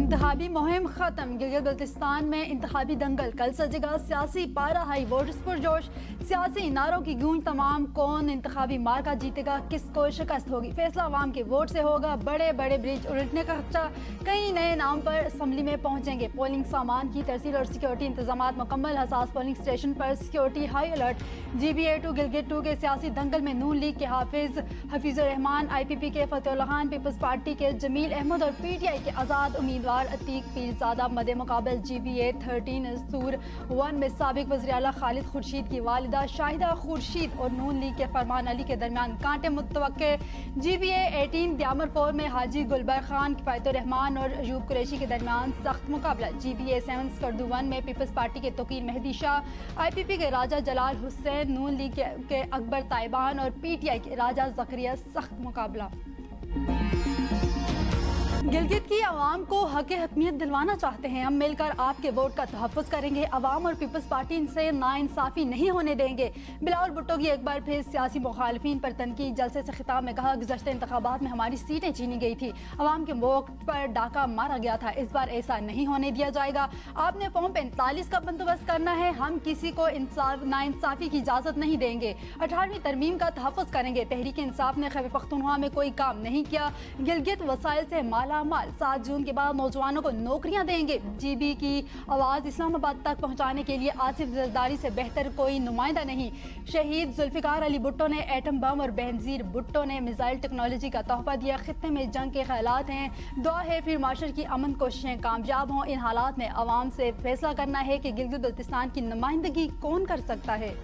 इंतखाबी मुहिम खत्म। गिलगित बल्तिस्तान में इंतखाबी दंगल, कल सजेगा सियासी पारा हाई, वोटर्स पुरजोश, सियासी नारों की गूंज तमाम। कौन इंतखाबी मार्का जीतेगा, किसको शिकस्त होगी, फैसला अवाम के वोट से होगा। बड़े बड़े ब्रिज उलटने का खर्चा, कई नए नाम पर असम्बली में पहुंचेंगे। पोलिंग सामान की तरसील और सिक्योरिटी इंतजाम मुकम्मल, हसास पोलिंग स्टेशन पर security high alert. GBA2 Gilgit 2 के सियासी दंगल में नून लीग के हफीजुर रहमान, IPP के फतेहुल्लाह खान, पीपल्स पार्टी के जमील अहमद और PTI के आज़ाद उम्मीदवार अतीक पीरज़ादा मदे मुकाबल। GBA13 सूर 1 में साबिक वज़ीर आला खालिद खुर्शीद की वालिदा शाहिदा खुर्शीद और नून लीग के फरमान अली के दरमियान कांटे मुतवक्के। GBA18 द्यामर 4 में हाजी गुलबर खान, किफ़ायतुर रहमान और अयूब कुरैशी के दरमियान सख्त मुकाबला। GBA7 स्कर्दू 1 में पीपल्स पार्टी के तोकीर मेहदी शाह, IPP के राजा जलाल हुसैन, नून लीग के अकबर ताइबान और PTI के राजा ज़करिया सख्त मुकाबला। गिलगित की आवाम को हक हकमियत दिलवाना चाहते हैं, हम मिलकर आपके वोट का तहफ़्फ़ुज़ करेंगे। आवाम और पीपल्स पार्टी से नाइंसाफ़ी नहीं होने देंगे। बिलावल भुट्टो की एक बार फिर सियासी मुखालिफिन पर तनकीद। जलसे से खिताब में कहा, गुज़श्ता इंतखाबात में हमारी सीटें छीनी गई थी, आवाम के वोट पर डाका मारा गया था, इस बार ऐसा नहीं होने दिया जाएगा। आपने फॉर्म 45 का बंदोबस्त करना है, हम किसी को नाइंसाफ़ी की इजाज़त नहीं देंगे। 18वीं तरमीम का तहफ़्फ़ुज़ करेंगे। तहरीक इंसाफ ने खैबर पख्तूनख्वा में कोई काम नहीं किया, गिलगित वसाइल से माल 7 जून के बाद नौजवानों को नौकरियां देंगे। GB की आवाज़ इस्लामाबाद तक पहुंचाने के लिए आसिफ जरदारी से बेहतर कोई नुमाइंदा नहीं। शहीद जुल्फ़िकार अली भुट्टो ने एटम बम और बेनज़ीर भुट्टो ने मिसाइल टेक्नोलॉजी का तोहफा दिया। खित्ते में जंग के ख्यालात हैं, दुआ है फिर माशर की अमन कोशिशें कामयाब हों। इन हालात में आवाम से फैसला करना है कि गिलगित बल्तिस्तान की नुमाइंदगी कौन कर सकता है।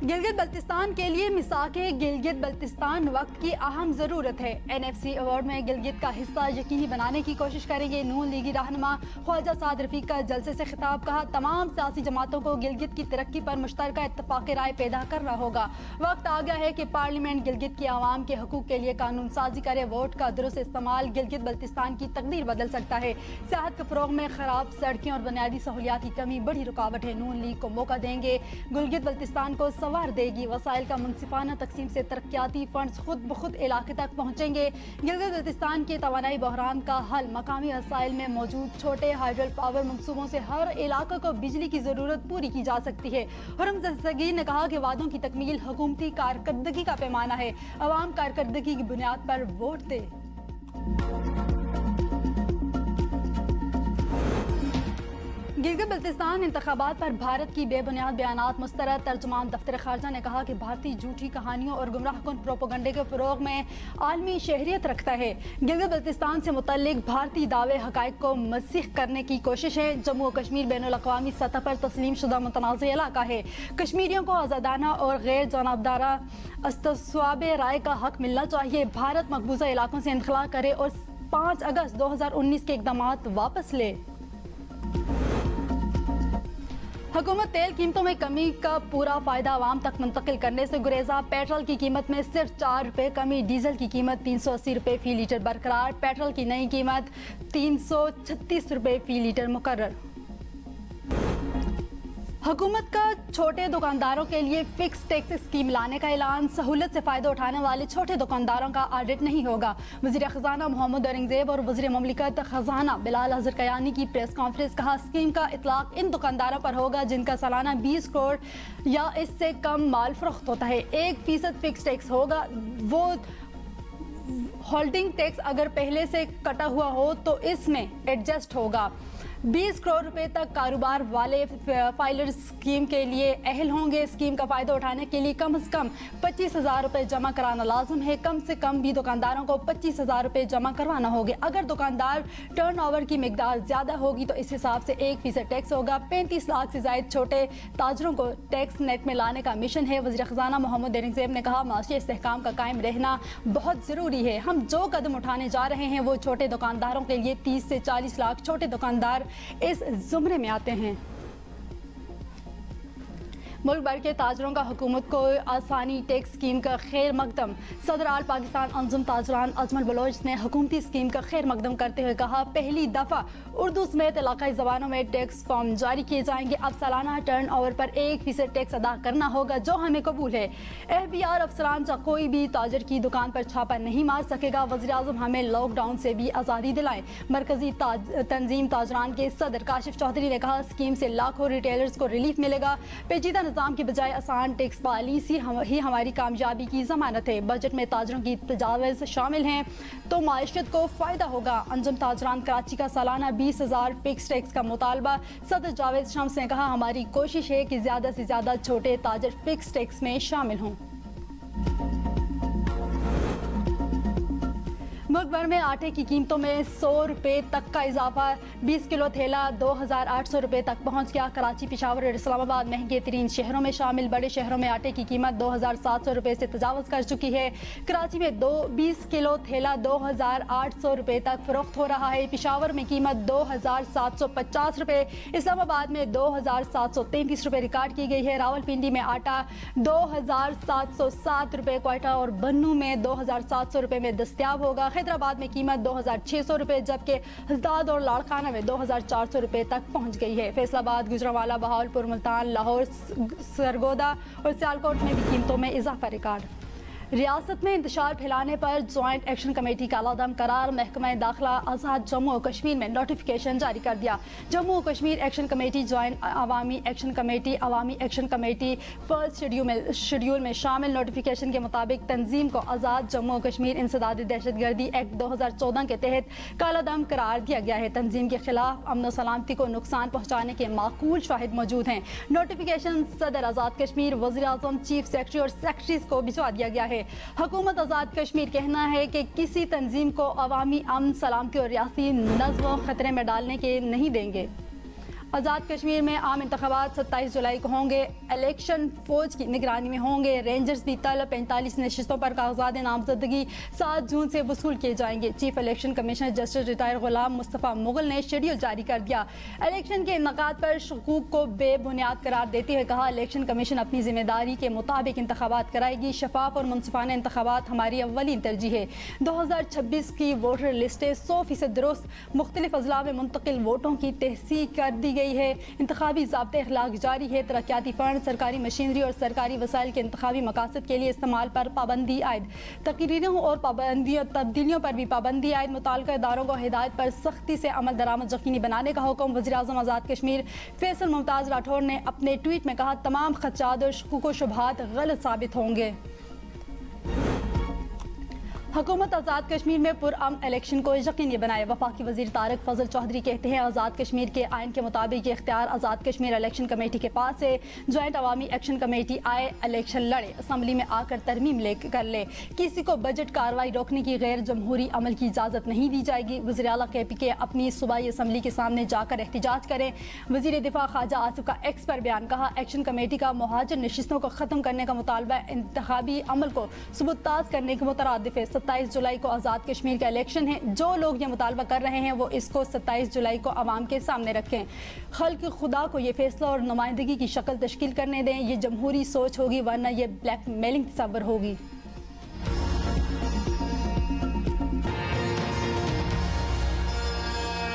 गिलगित बल्तिस्तान के लिए मिसाके गिलगित बल्तिस्तान वक्त की अहम ज़रूरत है। NFC अवार्ड में गिलगित का हिस्सा यकीनी बनाने की कोशिश करेंगे। नून लीगी रहनुमा ख्वाजा साद रफीक का जलसे से खिताब, कहा तमाम सियासी जमातों को गिलगित की तरक्की पर मुश्तरका इत्तफाक़ राय पैदा करना होगा। वक्त आ गया है कि पार्लियामेंट गिलगित के आवाम के हकूक़ के लिए कानून साजी करे। वोट का दुरुस्त इस्तेमाल गिलगित बल्तिस्तान की तकदीर बदल सकता है। सियाहत के फ़रोग़ में ख़राब सड़कें और बुनियादी सहूलियात की कमी बड़ी रुकावट है। नून लीग को मौका देंगे, गिलगित बल्तिस्तान को देगी। वसाइल का मुनसिफाना तकसीम से तरक्याती फंड्स खुद ब खुद इलाके तक पहुँचेंगे। गिलगित बल्तिस्तान के तवानाई बहरान का हल मकामी वसाइल में मौजूद छोटे हाइड्रल पावर मंसूबों से हर इलाके को बिजली की ज़रूरत पूरी की जा सकती है। हुरम ज़रसगीर ने कहा कि वादों की तकमील हुकूमती कारकर्दगी का पैमाना है, अवाम कारकर्दगी की बुनियाद पर वोट दे। गिलगित बल्तिस्तान इंतखाबात पर भारत की बेबुनियाद बयानात मुस्तरद। तर्जुमान दफ्तर खारजा ने कहा कि भारतीय झूठी कहानियों और गुमराहकुन प्रोपोगंडे के फ़रोग़ में आलमी शहरियत रखता है। गिलगित बल्तिस्तान से मुतल्लिक भारतीय दावे हक़ाइक़ को मस्ख़ करने की कोशिश है। जम्मू और कश्मीर बैनुल-अक़वामी सतह पर तस्लीम शुदा मुतनाज़ इलाका है। कश्मीरियों को आज़ादाना और गैर जानिबदारा इस्तिस्वाबे राय का हक़ मिलना चाहिए। भारत मकबूजा इलाकों से इनखला करे और 5 अगस्त 2019 के इक़दामात वापस ले। हुकूमत तेल कीमतों में कमी का पूरा फ़ायदा आवाम तक मुंतकिल करने से गुरेजा। पेट्रोल की कीमत में सिर्फ 4 रुपये कमी, डीजल की कीमत 380 रुपये फ़ी लीटर बरकरार। पेट्रोल की नई कीमत 336 रुपये फ़ी लीटर मुकर्रर। हुकूमत का छोटे दुकानदारों के लिए फिक्स टैक्स स्कीम लाने का ऐलान। सहूलत से फ़ायदा उठाने वाले छोटे दुकानदारों का ऑडिट नहीं होगा। वज़ीर ख़ज़ाना मोहम्मद औरंगज़ेब और वज़ीर ममलिकत ख़ज़ाना बिलाल हज़र कयानी की प्रेस कॉन्फ्रेंस, कहा स्कीम का इतलाक़ इन दुकानदारों पर होगा जिनका सालाना 20 करोड़ या इससे कम माल फ़रोख्त होता है। 1% फिक्स टैक्स होगा। वो होल्डिंग टैक्स अगर पहले से कटा हुआ हो तो इसमें एडजस्ट होगा। 20 करोड़ रुपए तक कारोबार वाले फाइलर स्कीम के लिए अहल होंगे। स्कीम का फ़ायदा उठाने के लिए कम से कम 25,000 रुपये जमा कराना लाजम है। कम से कम भी दुकानदारों को 25,000 रुपये जमा करवाना होगा। अगर दुकानदार टर्नओवर की मिकदार ज़्यादा होगी तो इस हिसाब से 1% टैक्स होगा। 35 लाख से ज़ायद छोटे ताजरों को टैक्स नेट में लाने का मिशन है। वज़ीर ख़ज़ाना मोहम्मद औरंगज़ेब ने कहा माशी इस्तेहकाम का कायम रहना बहुत ज़रूरी है। हम जो कदम उठाने जा रहे हैं वो छोटे दुकानदारों के लिए 30 से 40 लाख छोटे दुकानदार इस जुमरे में आते हैं। मुल्क भर के ताजरों का हुकूमत को आसानी टैक्स स्कीम का खैर मकदम। सदर आल पाकिस्तान अंजुम ताजरान अजमल बलोच ने हुकूमती स्कीम का खैर मकदम करते हुए कहा, पहली दफ़ा उर्दू समेत इलाकाई ज़बानों में टैक्स फॉर्म जारी किए जाएंगे। अब सालाना टर्न ओवर पर 1% टैक्स अदा करना होगा, जो हमें कबूल है। FBI अफसरान से कोई भी ताजर की दुकान पर छापा नहीं मार सकेगा। वज़ीर-ए-आज़म हमें लॉकडाउन से भी आज़ादी दिलाएं। मरकजी तंजीम ताजरान के सदर काशिफ चौधरी ने कहा, स्कीम से लाखों रिटेलर्स को रिलीफ मिलेगा। पेचीदा निज़ाम की बजाय आसान टैक्स पॉलिसी ही हमारी कामयाबी की ज़मानत है। बजट में ताजरों की तजावीज़ शामिल हैं तो माइशत को फ़ायदा होगा। अंजुम ताजरान कराची का सालाना 20,000 फिक्स टैक्स का मुतालबा। सदर जावेद शम्स ने कहा, हमारी कोशिश है कि ज़्यादा से ज़्यादा छोटे ताजर फिक्स टैक्स में शामिल हों। मुल्क भर में आटे की कीमतों में 100 रुपये तक का इजाफा। 20 किलो थैला 2,800 रुपये तक पहुंच गया। कराची, पेशावर और इस्लामाबाद महंगे तरीन शहरों में शामिल। बड़े शहरों में आटे की कीमत 2,700 रुपये से तजावज़ कर चुकी है। कराची में 20 किलो थैला 2,800 रुपये तक फ़रोख्त हो रहा है। पेशावर में कीमत 2,750 रुपये, इस्लामाबाद में 2,733 रुपये रिकॉर्ड की गई है। रावलपिंडी में आटा 2,707 रुपये, क्वाटा और बन्नू में 2,700 रुपये में दस्तियाब होगा। हैदराबाद में कीमत 2,600 रुपये, जबकि हसदाद और लाड़काना में 2,400 रुपये तक पहुंच गई है। फैसलाबाद, गुजरांवाला, बहावलपुर, मुल्तान, लाहौर, सरगोदा और सियालकोट में भी कीमतों में इजाफा रिकॉर्ड। रियासत में इंतशार फैलाने पर जॉइंट एक्शन कमेटी का अलादम करार। महकमा दाखिला आज़ाद जम्मू और कश्मीर में नोटिफिकेशन जारी कर दिया। जम्मू और कश्मीर एक्शन कमेटी, जॉइंट अवामी एक्शन कमेटी फर्स्ट शेड्यूल में शामिल। नोटिफिकेशन के मुताबिक तंजीम को आज़ाद जम्मू और कश्मीर इंसदाद दहशतगर्दी एक्ट 2014 के तहत कालादम करार दिया गया है। तंजीम के खिलाफ अमन सलामती को नुकसान पहुँचाने के माकूल शाहिद मौजूद हैं। नोटिफिकेशन सदर आज़ाद कश्मीर, वज़ीर-ए-आज़म, चीफ सेक्रेटरी और सेक्रेटरीज को भिजवा दिया गया है। हुकूमत आज़ाद कश्मीर कहना है कि किसी तंजीम को अवामी अमन, सलामती और रियासी नज़्म खतरे में डालने के नहीं देंगे। आज़ाद कश्मीर में आम इंतखाबात 27 जुलाई को होंगे। इलेक्शन फौज की निगरानी में होंगे। रेंजर्स भी तलब 45 नशिस्तों पर कागजात नामजदगी 7 जून से वसूल किए जाएंगे। Chief election commissioner justice retired Ghulam Mustafa Mughal ने शेड्यूल जारी कर दिया। इलेक्शन के इनकाद पर शकूक को बेबुनियाद करार देते हुए कहा, इलेक्शन कमीशन अपनी जिम्मेदारी के मुताबिक इंतखाबात कराएगी। शफाफ और मुनसिफाना इंतखाबात हमारी अव्वलीन तरजीह है। 2026 की वोटर लिस्टें 100% दुरुस्त। मुख्तलिफ अजला में मुंतकिल वोटों की तहसीक कर दी गई है। इंतखाबी ज़ाब्ते अखलाक जारी है। तरक्याती फंड, सरकारी मशीनरी और सरकारी वसाइल के इंतखाबी मकासद के लिए इस्तेमाल पर पाबंदी आयद। तकरीरों और तब्दीलियों पर भी पाबंदी आयद। मुताल्लिका इदारों को हिदायत पर सख्ती से अमल दरामद यकीनी बनाने का हुक्म। वज़ीर-ए-आज़म आज़ाद कश्मीर फैसल मुमताज़ राठौर ने अपने ट्वीट में कहा, तमाम खदशात और शकूक व शुबहात गलत साबित होंगे। हुकूमत आज़ाद कश्मीर में पुरअमन इलेक्शन को यकीनी बनाए। वफाकी वज़ीर तारिक फजल चौधरी कहते हैं, आज़ाद कश्मीर के आइन के मुताबिक ये इख्तियार आज़ाद कश्मीर इलेक्शन कमेटी के पास है। जॉइंट अवामी एक्शन कमेटी आए, इलेक्शन लड़े, असम्बली में आकर तरमीम कर ले। किसी को बजट कार्रवाई रोकने की गैर जमहूरी अमल की इजाज़त नहीं दी जाएगी। वज़ीर आला KPK अपनी सूबाई असम्बली के सामने जाकर एहतजाज करें। वज़ीर दिफा ख्वाजा आसिफ का एक्स पर बयान। कहा, एक्शन कमेटी का मुहाजिर नशिस्तों को ख़त्म करने का मुतालबा इंतखाबी अमल को सबूताज करने के मुतरादिफ है। 27 जुलाई को आज़ाद कश्मीर का इलेक्शन है। जो लोग ये मुतालबा कर रहे हैं वो इसको 27 जुलाई को आवाम के सामने रखें। खल्क खुदा को ये फैसला और नुमाइंदगी की शक्ल तश्कील करने दें। ये जमहूरी सोच होगी, वरना ये ब्लैक मेलिंग तस्वर होगी।